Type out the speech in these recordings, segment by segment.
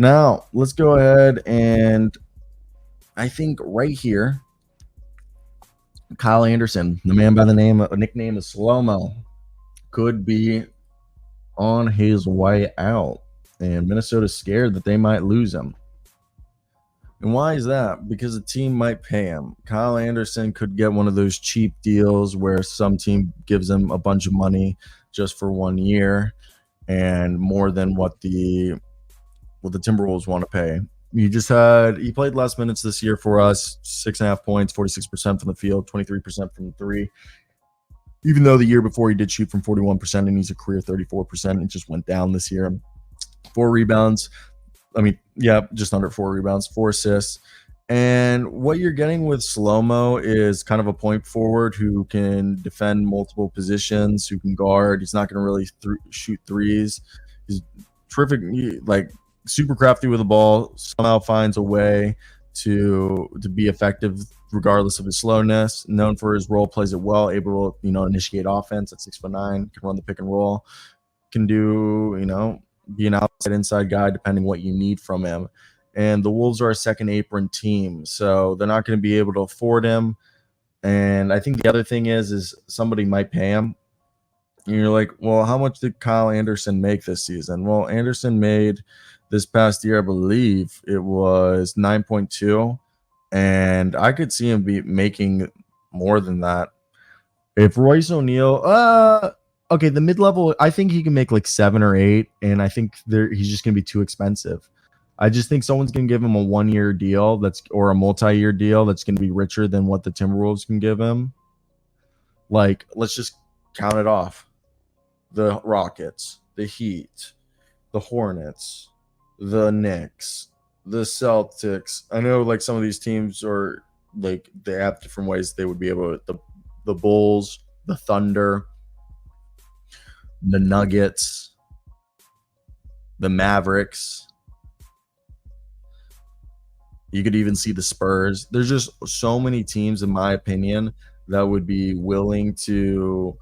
Now, let's go ahead and I think right here, Kyle Anderson, the man by the nickname of Slow-Mo, could be on his way out. And Minnesota's scared that they might lose him. And why is that? Because the team might pay him. Kyle Anderson could get one of those cheap deals where some team gives him a bunch of money just for 1 year and more than what the Timberwolves want to pay. He played less minutes this year for us, 6.5 points, 46% from the field, 23% from three. Even though the year before he did shoot from 41% and he's a career 34%, it just went down this year. 4 rebounds. Just under 4 rebounds, 4 assists. And what you're getting with Slow-Mo is kind of a point forward who can defend multiple positions, who can guard. He's not going to really shoot threes. He's terrific, super crafty with the ball, somehow finds a way to be effective regardless of his slowness. Known for his role, plays it well, able to initiate offense at 6'9", can run the pick and roll, can do be an outside inside guy depending what you need from him. And the Wolves are a second apron team, so they're not going to be able to afford him. And I think the other thing is somebody might pay him. And you're like, well, how much did Kyle Anderson make this season? Well, Anderson made this past year, I believe it was 9.2, and I could see him be making more than that. If Royce O'Neal, okay, the mid-level, I think he can make like 7 or 8, and I think he's just going to be too expensive. I just think someone's going to give him a 1-year deal or a multi-year deal that's going to be richer than what the Timberwolves can give him. Like, let's just count it off. The Rockets, the Heat, the Hornets, the Knicks, the Celtics. I know like some of these teams are like they have different ways they would be able to. The Bulls, the Thunder, the Nuggets, the Mavericks. You could even see the Spurs. There's just so many teams, in my opinion, that would be willing to.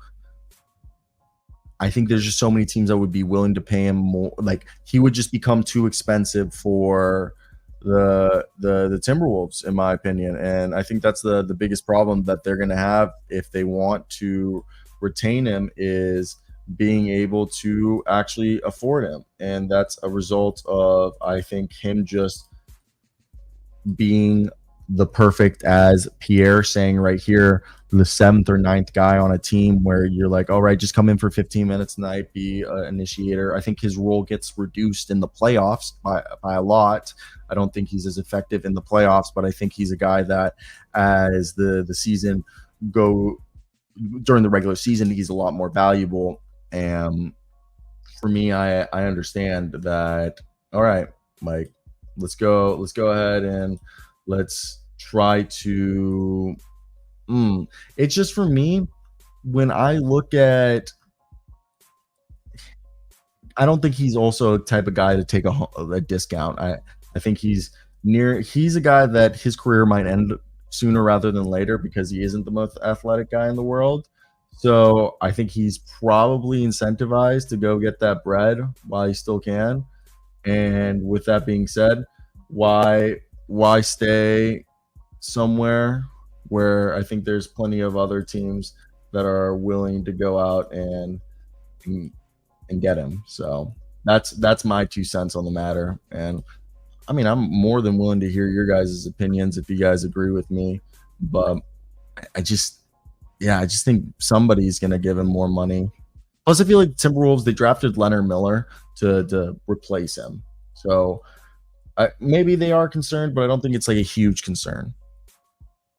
I think there's just so many teams that would be willing to pay him more. Like he would just become too expensive for the Timberwolves, in my opinion. And I think that's the biggest problem that they're going to have if they want to retain him is being able to actually afford him. And that's a result of, I think, him just being the perfect, as Pierre saying right here, the 7th or 9th guy on a team where you're like, all right, just come in for 15 minutes tonight, be an initiator. I think his role gets reduced in the playoffs by a lot. I don't think he's as effective in the playoffs, but I think he's a guy that as the season during the regular season, he's a lot more valuable. And for me, I understand that. All right, Mike, let's go ahead and let's try to. It's just for me, when I look at, I don't think he's also a type of guy to take a discount. I think he's a guy that his career might end sooner rather than later because he isn't the most athletic guy in the world. So I think he's probably incentivized to go get that bread while he still can. And with that being said, why stay somewhere where I think there's plenty of other teams that are willing to go out and get him. So that's my 2 cents on the matter. And I mean, I'm more than willing to hear your guys' opinions if you guys agree with me. But I just think somebody's going to give him more money. Plus, I feel like Timberwolves, they drafted Leonard Miller to replace him. So maybe they are concerned, but I don't think it's like a huge concern.